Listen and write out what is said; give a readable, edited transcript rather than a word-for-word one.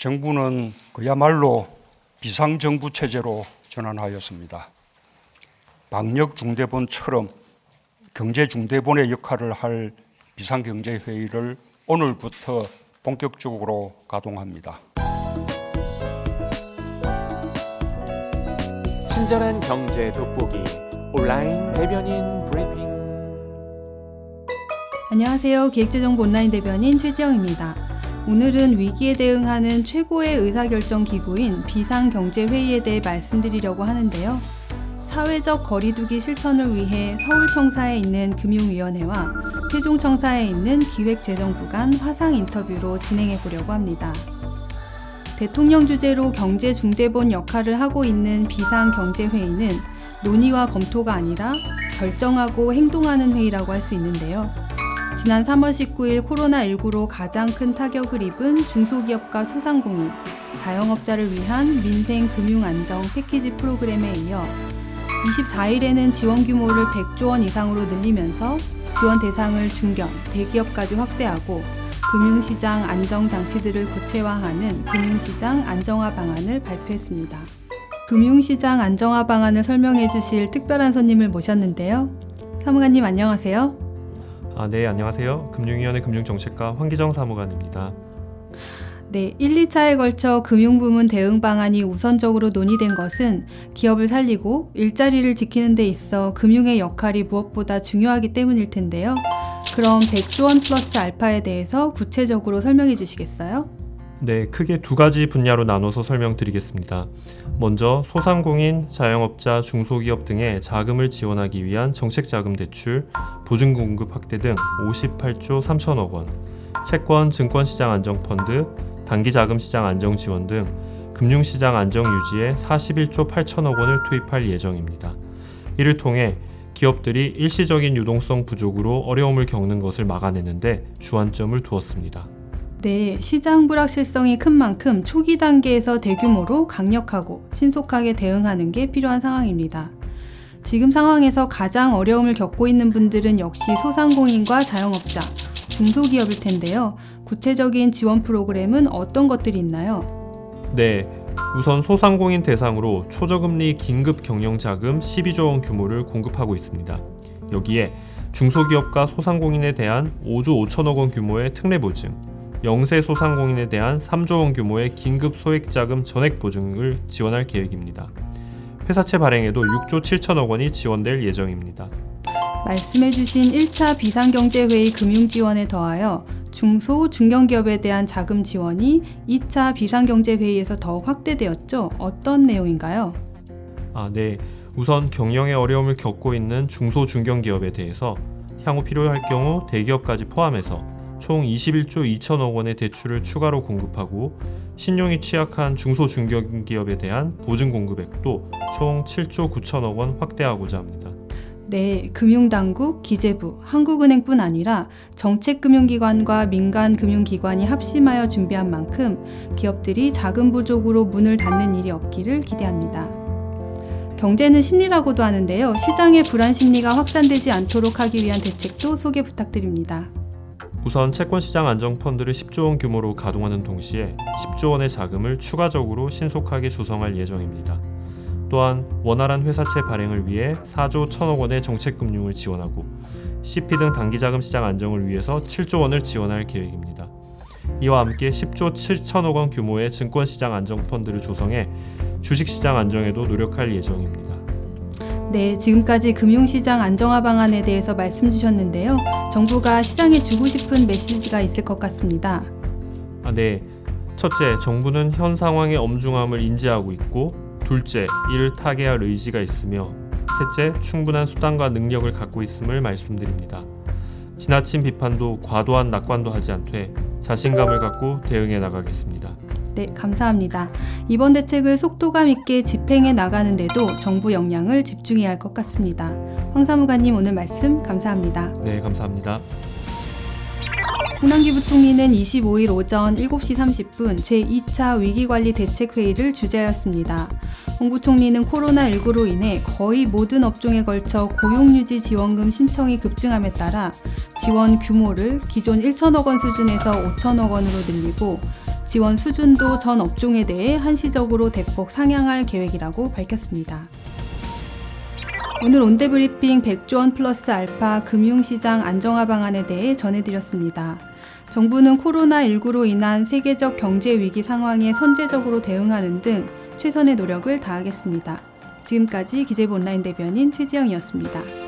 정부는 그야말로 비상정부 체제로 전환하였습니다. 방역중대본처럼 경제중대본의 역할을 할 비상경제회의를 오늘부터 본격적으로 가동합니다. 친절한 경제 돋보기 온라인 대변인 브리핑. 안녕하세요. 기획재정부 온라인 대변인 최지영입니다. 오늘은 위기에 대응하는 최고의 의사결정 기구인 비상경제회의에 대해 말씀드리려고 하는데요. 사회적 거리두기 실천을 위해 서울청사에 있는 금융위원회와 세종청사에 있는 기획재정부 간 화상 인터뷰로 진행해 보려고 합니다. 대통령 주재로 경제중대본 역할을 하고 있는 비상경제회의는 논의와 검토가 아니라 결정하고 행동하는 회의라고 할 수 있는데요. 지난 3월 19일 코로나19로 가장 큰 타격을 입은 중소기업과 소상공인, 자영업자를 위한 민생금융안정 패키지 프로그램에 이어 24일에는 지원 규모를 100조 원 이상으로 늘리면서 지원 대상을 중견, 대기업까지 확대하고 금융시장 안정장치들을 구체화하는 금융시장 안정화 방안을 발표했습니다. 금융시장 안정화 방안을 설명해 주실 특별한 손님을 모셨는데요. 사무관님 안녕하세요. 네, 안녕하세요. 금융위원회 금융정책과 황기정 사무관입니다. 네, 1, 2차에 걸쳐 금융부문 대응 방안이 우선적으로 논의된 것은 기업을 살리고 일자리를 지키는 데 있어 금융의 역할이 무엇보다 중요하기 때문일 텐데요. 그럼 100조 원 플러스 알파에 대해서 구체적으로 설명해 주시겠어요? 네, 크게 두 가지 분야로 나눠서 설명드리겠습니다. 먼저 소상공인, 자영업자, 중소기업 등의 자금을 지원하기 위한 정책자금 대출, 보증공급 확대 등 58조 3천억 원, 채권, 증권시장 안정펀드, 단기자금시장 안정지원 등 금융시장 안정 유지에 41조 8천억 원을 투입할 예정입니다. 이를 통해 기업들이 일시적인 유동성 부족으로 어려움을 겪는 것을 막아내는데 주안점을 두었습니다. 네, 시장 불확실성이 큰 만큼 초기 단계에서 대규모로 강력하고 신속하게 대응하는 게 필요한 상황입니다. 지금 상황에서 가장 어려움을 겪고 있는 분들은 역시 소상공인과 자영업자, 중소기업일 텐데요. 구체적인 지원 프로그램은 어떤 것들이 있나요? 네, 우선 소상공인 대상으로 초저금리 긴급 경영자금 12조 원 규모를 공급하고 있습니다. 여기에 중소기업과 소상공인에 대한 5조 5천억 원 규모의 특례보증, 영세 소상공인에 대한 3조 원 규모의 긴급 소액자금 전액 보증을 지원할 계획입니다. 회사채 발행에도 6조 7천억 원이 지원될 예정입니다. 말씀해주신 1차 비상경제회의 금융지원에 더하여 중소, 중견기업에 대한 자금 지원이 2차 비상경제회의에서 더욱 확대되었죠? 어떤 내용인가요? 네. 우선 경영에 어려움을 겪고 있는 중소, 중견기업에 대해서 향후 필요할 경우 대기업까지 포함해서 총 21조 2천억 원의 대출을 추가로 공급하고 신용이 취약한 중소, 중견기업에 대한 보증 공급액도 총 7조 9천억 원 확대하고자 합니다. 네, 금융당국, 기재부, 한국은행뿐 아니라 정책금융기관과 민간금융기관이 합심하여 준비한 만큼 기업들이 자금 부족으로 문을 닫는 일이 없기를 기대합니다. 경제는 심리라고도 하는데요. 시장의 불안 심리가 확산되지 않도록 하기 위한 대책도 소개 부탁드립니다. 우선 채권시장 안정펀드를 10조 원 규모로 가동하는 동시에 10조 원의 자금을 추가적으로 신속하게 조성할 예정입니다. 또한 원활한 회사채 발행을 위해 4조 1천억 원의 정책금융을 지원하고 CP 등 단기자금시장 안정을 위해서 7조 원을 지원할 계획입니다. 이와 함께 10조 7천억 원 규모의 증권시장 안정펀드를 조성해 주식시장 안정에도 노력할 예정입니다. 네, 지금까지 금융시장 안정화 방안에 대해서 말씀 주셨는데요. 정부가 시장에 주고 싶은 메시지가 있을 것 같습니다. 네. 첫째, 정부는 현 상황의 엄중함을 인지하고 있고 둘째, 이를 타개할 의지가 있으며 셋째, 충분한 수단과 능력을 갖고 있음을 말씀드립니다. 지나친 비판도 과도한 낙관도 하지 않되 자신감을 갖고 대응해 나가겠습니다. 네, 감사합니다. 이번 대책을 속도감 있게 집행해 나가는데도 정부 역량을 집중해야 할 것 같습니다. 황 사무관님 오늘 말씀 감사합니다. 네, 감사합니다. 홍남기 부총리는 25일 오전 7시 30분 제2차 위기관리 대책회의를 주재하였습니다. 홍 부총리는 코로나19로 인해 거의 모든 업종에 걸쳐 고용유지 지원금 신청이 급증함에 따라 지원 규모를 기존 1천억 원 수준에서 5천억 원으로 늘리고 지원 수준도 전 업종에 대해 한시적으로 대폭 상향할 계획이라고 밝혔습니다. 오늘 온대브리핑 100조 원 플러스 알파 금융시장 안정화 방안에 대해 전해드렸습니다. 정부는 코로나19로 인한 세계적 경제 위기 상황에 선제적으로 대응하는 등 최선의 노력을 다하겠습니다. 지금까지 기재부 온라인 대변인 최지영이었습니다.